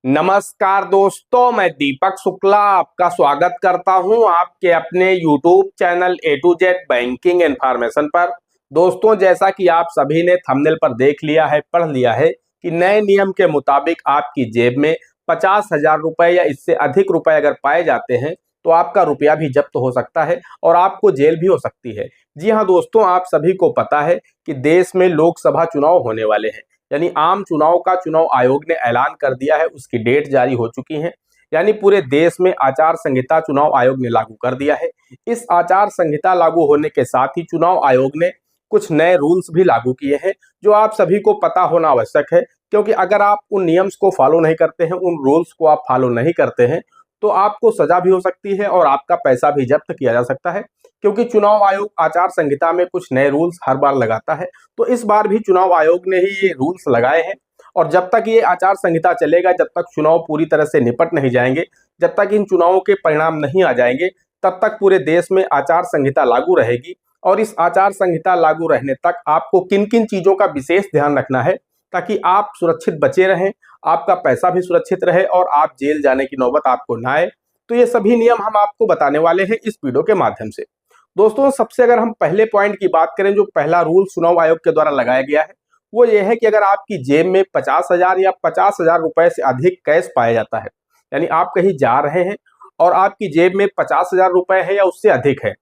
नमस्कार दोस्तों, मैं दीपक शुक्ला आपका स्वागत करता हूं आपके अपने YouTube channel A to Z banking information पर। दोस्तों, जैसा कि आप सभी ने थंबनेल पर देख लिया है, पढ़ लिया है कि नए नियम के मुताबिक आपकी जेब में 50,000 रुपए या इससे अधिक रुपए अगर पाए जाते हैं तो आपका रुपया भी जब्त हो सकता है और आपको जेल भी हो सकती है। जी हाँ दोस्तों, आप सभी को पता है कि देश में लोकसभा चुनाव होने वाले हैं, यानी आम चुनाव का चुनाव आयोग ने ऐलान कर दिया है, उसकी डेट जारी हो चुकी है। यानी पूरे देश में आचार संहिता चुनाव आयोग ने लागू कर दिया है। इस आचार संहिता लागू होने के साथ ही चुनाव आयोग ने कुछ नए रूल्स भी लागू किए हैं, जो आप सभी को पता होना आवश्यक है, क्योंकि अगर आप उन नियम्स को फॉलो नहीं करते हैं, उन रूल्स को आप फॉलो नहीं करते हैं, तो आपको सजा भी हो सकती है और आपका पैसा भी जब्त किया जा सकता है। क्योंकि चुनाव आयोग आचार संहिता में कुछ नए रूल्स हर बार लगाता है, तो इस बार भी चुनाव आयोग ने ही ये रूल्स लगाए हैं। और जब तक ये आचार संहिता चलेगा, जब तक चुनाव पूरी तरह से निपट नहीं जाएंगे, जब तक इन चुनावों के परिणाम नहीं आ जाएंगे, तब तक पूरे देश में आचार संहिता लागू रहेगी। और इस आचार संहिता लागू रहने तक आपको किन किन चीजों का विशेष ध्यान रखना है, ताकि आप सुरक्षित बचे रहें, आपका पैसा भी सुरक्षित रहे और आप जेल जाने की नौबत आपको ना आए। तो ये सभी नियम हम आपको बताने वाले हैं इस वीडियो के माध्यम से। दोस्तों, सबसे अगर हम पहले पॉइंट की बात करें, जो पहला रूल चुनाव आयोग के द्वारा लगाया गया है, वो ये है कि अगर आपकी जेब में 50,000 या 50,000 रुपए से अधिक कैश पाया जाता है, यानी आप कहीं जा रहे हैं और आपकी जेब में 50,000 रुपए है या उससे अधिक है,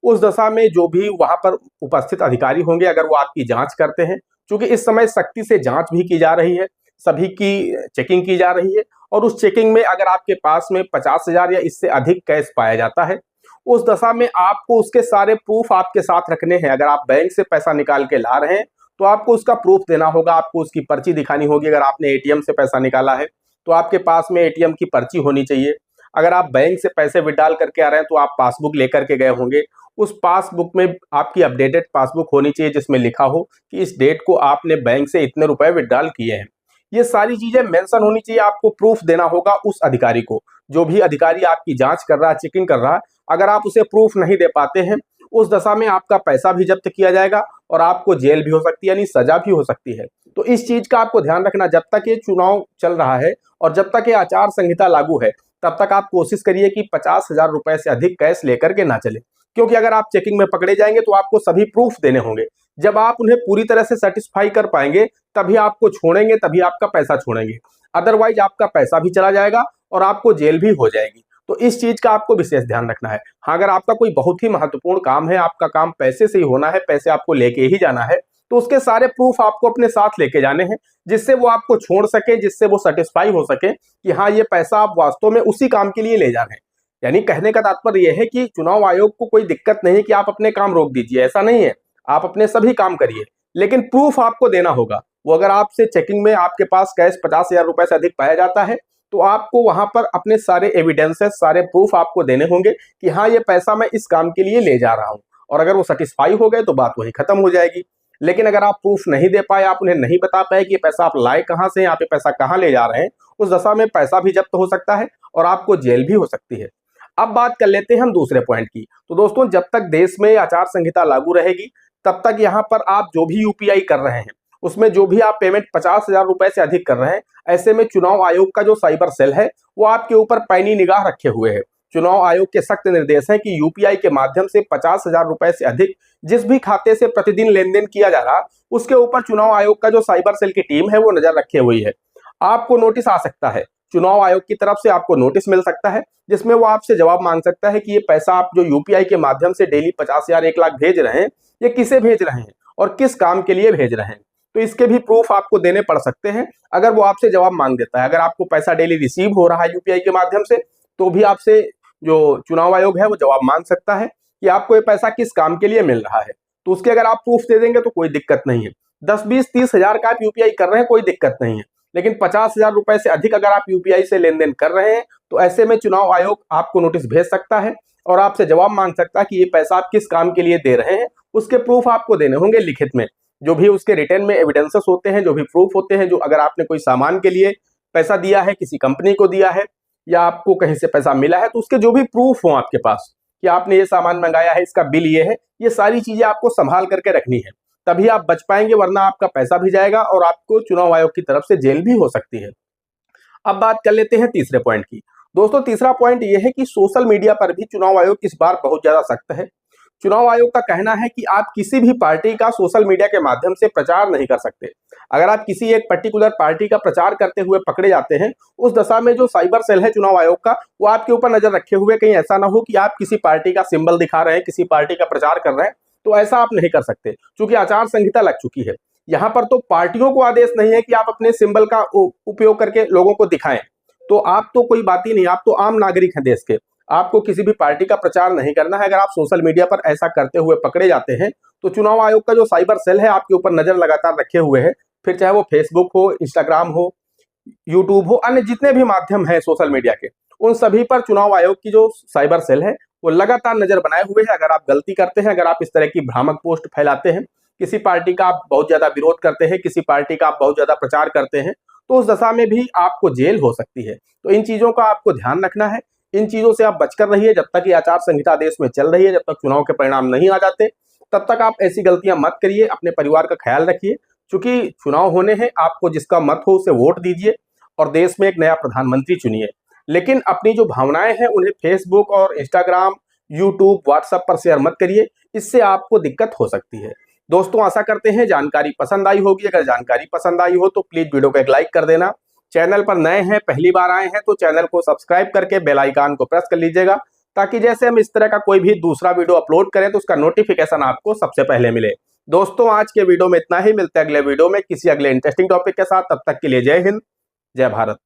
उस दशा में जो भी वहां पर उपस्थित अधिकारी होंगे, अगर वो आपकी जांच करते हैं, क्योंकि इस समय सख्ती से जांच भी की जा रही है, सभी की चेकिंग की जा रही है, और उस चेकिंग में अगर आपके पास में 50,000 या इससे अधिक कैश पाया जाता है, उस दशा में आपको उसके सारे प्रूफ आपके साथ रखने हैं। अगर आप बैंक से पैसा निकाल के ला रहे हैं तो आपको उसका प्रूफ देना होगा, आपको उसकी पर्ची दिखानी होगी। अगर आपने एटीएम से पैसा निकाला है तो आपके पास में एटीएम की पर्ची होनी चाहिए। अगर आप बैंक से पैसे विड्रॉल करके आ रहे हैं तो आप पासबुक लेकर के गए होंगे। उस पासबुक में आपकी अपडेटेड पासबुक होनी चाहिए, जिसमें लिखा हो कि इस डेट को आपने बैंक से इतने रुपए विड्रॉल किए हैं। ये सारी चीजें मेंशन होनी चाहिए, आपको प्रूफ देना होगा उस अधिकारी को। जो भी अधिकारी आपकी जांच कर रहा है, चेकिंग कर रहा है, अगर आप उसे प्रूफ नहीं दे पाते हैं, उस दशा में आपका पैसा भी जब्त किया जाएगा और आपको जेल भी हो सकती है, यानी सजा भी हो सकती है। तो इस चीज का आपको ध्यान रखना, जब तक ये चुनाव चल रहा है और जब तक ये आचार संहिता लागू है, तब तक आप कोशिश करिए कि 50,000 रुपए से अधिक कैश लेकर के ना चले। क्योंकि अगर आप चेकिंग में पकड़े जाएंगे तो आपको सभी प्रूफ देने होंगे। जब आप उन्हें पूरी तरह से सेटिस्फाई कर पाएंगे, तभी आपको छोड़ेंगे, तभी आपका पैसा छोड़ेंगे। अदरवाइज आपका पैसा भी चला जाएगा और आपको जेल भी हो जाएगी। तो इस चीज का आपको विशेष ध्यान रखना है। हाँ, अगर आपका कोई बहुत ही महत्वपूर्ण काम है, आपका काम पैसे से ही होना है, पैसे आपको लेके ही जाना है, तो उसके सारे प्रूफ आपको अपने साथ लेके जाने हैं, जिससे वो आपको छोड़ सके, जिससे वो सेटिस्फाई हो सके कि हाँ, ये पैसा आप वास्तव में उसी काम के लिए ले जा रहे हैं। यानी कहने का तात्पर्य यह है कि चुनाव आयोग को कोई दिक्कत नहीं कि आप अपने काम रोक दीजिए, ऐसा नहीं है। आप अपने सभी काम करिए, लेकिन प्रूफ आपको देना होगा। वो अगर आपसे चेकिंग में आपके पास कैश 50,000 रुपए से अधिक पाया जाता है, तो आपको वहां पर अपने सारे एविडेंसेस, सारे प्रूफ आपको देने होंगे कि हाँ, ये पैसा मैं इस काम के लिए ले जा रहा हूं। और अगर वो सेटिस्फाई हो गए तो बात वही खत्म हो जाएगी। लेकिन अगर आप प्रूफ नहीं दे पाए, आप उन्हें नहीं बता पाए कि ये पैसा आप लाए कहां से, आप ये पैसा कहां ले जा रहे हैं, उस दशा में पैसा भी जब्त हो सकता है और आपको जेल भी हो सकती है। अब बात कर लेते हैं हम दूसरे पॉइंट की। तो दोस्तों, जब तक देश में आचार संहिता लागू रहेगी, तब तक यहाँ पर आप जो भी यूपीआई कर रहे हैं, उसमें जो भी आप पेमेंट 50,000 रुपए से अधिक कर रहे हैं, ऐसे में चुनाव आयोग का जो साइबर सेल है, वो आपके ऊपर पैनी निगाह रखे हुए है। चुनाव आयोग के सख्त निर्देश है कि यूपीआई के माध्यम से 50,000 रुपए से अधिक जिस भी खाते से प्रतिदिन लेन देन किया जा रहा, उसके ऊपर चुनाव आयोग का जो साइबर सेल की टीम है, वो नजर रखे हुई है। आपको नोटिस आ सकता है, चुनाव आयोग की तरफ से आपको नोटिस मिल सकता है, जिसमें वो आपसे जवाब मांग सकता है कि ये पैसा आप जो यूपीआई के माध्यम से डेली 50,000, 1 लाख भेज रहे हैं, ये किसे भेज रहे हैं और किस काम के लिए भेज रहे हैं। तो इसके भी प्रूफ आपको देने पड़ सकते हैं, अगर वो आपसे जवाब मांग देता है। अगर आपको पैसा डेली रिसीव हो रहा है यूपीआई के माध्यम से, तो भी आपसे जो चुनाव आयोग है वो जवाब मांग सकता है कि आपको ये पैसा किस काम के लिए मिल रहा है। तो उसके अगर आप प्रूफ दे देंगे तो कोई दिक्कत नहीं है। 10, 20, 30 हजार का आप यूपीआई कर रहे हैं, कोई दिक्कत नहीं है। लेकिन 50,000 रुपए से अधिक अगर आप यूपीआई से लेन देन कर रहे हैं, तो ऐसे में चुनाव आयोग आपको नोटिस भेज सकता है और आपसे जवाब मांग सकता है कि ये पैसा आप किस काम के लिए दे रहे हैं। उसके प्रूफ आपको देने होंगे लिखित में, जो भी उसके रिटर्न में एविडेंसेस होते हैं, जो भी प्रूफ होते हैं। जो अगर आपने कोई सामान के लिए पैसा दिया है, किसी कंपनी को दिया है, या आपको कहीं से पैसा मिला है, तो उसके जो भी प्रूफ हो आपके पास कि आपने ये सामान मंगाया है, इसका बिल ये है, ये सारी चीजें आपको संभाल करके रखनी है, तभी आप बच पाएंगे। वरना आपका पैसा भी जाएगा और आपको चुनाव आयोग की तरफ से जेल भी हो सकती है। अब बात कर लेते हैं तीसरे पॉइंट की। दोस्तों तीसरा पॉइंट यह है कि सोशल मीडिया पर भी चुनाव आयोग इस बार बहुत ज्यादा सख्त है। चुनाव आयोग का कहना है कि आप किसी भी पार्टी का सोशल मीडिया के माध्यम से प्रचार नहीं कर सकते। अगर आप किसी एक पर्टिकुलर पार्टी का प्रचार करते हुए पकड़े जाते हैं, उस दशा में जो साइबर सेल है चुनाव आयोग का, वो आपके ऊपर नजर रखे हुए कहीं ऐसा ना हो कि आप किसी पार्टी का सिंबल दिखा रहे हैं, किसी पार्टी का प्रचार कर रहे हैं, तो ऐसा आप नहीं कर सकते क्योंकि आचार संहिता लग चुकी है। यहाँ पर तो पार्टियों को आदेश नहीं है कि आप अपने सिंबल का उपयोग करके लोगों को दिखाएं। तो आप तो कोई बात ही नहीं, आप तो आम नागरिक हैं देश के, आपको किसी भी पार्टी का प्रचार नहीं करना है। अगर आप सोशल मीडिया पर ऐसा करते हुए पकड़े जाते हैं तो चुनाव आयोग का जो साइबर सेल है आपके ऊपर नजर लगातार रखे हुए है। फिर चाहे वो फेसबुक हो, इंस्टाग्राम हो, यूट्यूब हो, अन्य जितने भी माध्यम है सोशल मीडिया के, उन सभी पर चुनाव आयोग की जो साइबर सेल है वो लगातार नजर बनाए हुए है। अगर आप गलती करते हैं, अगर आप इस तरह की भ्रामक पोस्ट फैलाते हैं, किसी पार्टी का आप बहुत ज्यादा विरोध करते हैं, किसी पार्टी का आप बहुत ज्यादा प्रचार करते हैं, तो उस दशा में भी आपको जेल हो सकती है। तो इन चीजों का आपको ध्यान रखना है। इन चीजों से आप बचकर रहिए। जब तक ये आचार संहिता देश में चल रही है, जब तक चुनाव के परिणाम नहीं आ जाते, तब तक आप ऐसी गलतियां मत करिए। अपने परिवार का ख्याल रखिए, क्योंकि चुनाव होने हैं, आपको जिसका मत हो उसे वोट दीजिए और देश में एक नया प्रधानमंत्री चुनिए। लेकिन अपनी जो भावनाएं हैं उन्हें फेसबुक और इंस्टाग्राम, यूट्यूब, व्हाट्सएप पर शेयर मत करिए, इससे आपको दिक्कत हो सकती है। दोस्तों आशा करते हैं जानकारी पसंद आई होगी। अगर जानकारी पसंद आई हो तो प्लीज वीडियो को एक लाइक कर देना। चैनल पर नए हैं, पहली बार आए हैं, तो चैनल को सब्सक्राइब करके बेल आइकन को प्रेस कर लीजिएगा, ताकि जैसे हम इस तरह का कोई भी दूसरा वीडियो अपलोड करें तो उसका नोटिफिकेशन आपको सबसे पहले मिले। दोस्तों आज के वीडियो में इतना ही, मिलते हैं अगले वीडियो में किसी अगले इंटरेस्टिंग टॉपिक के साथ। तब तक के लिए जय हिंद, जय भारत।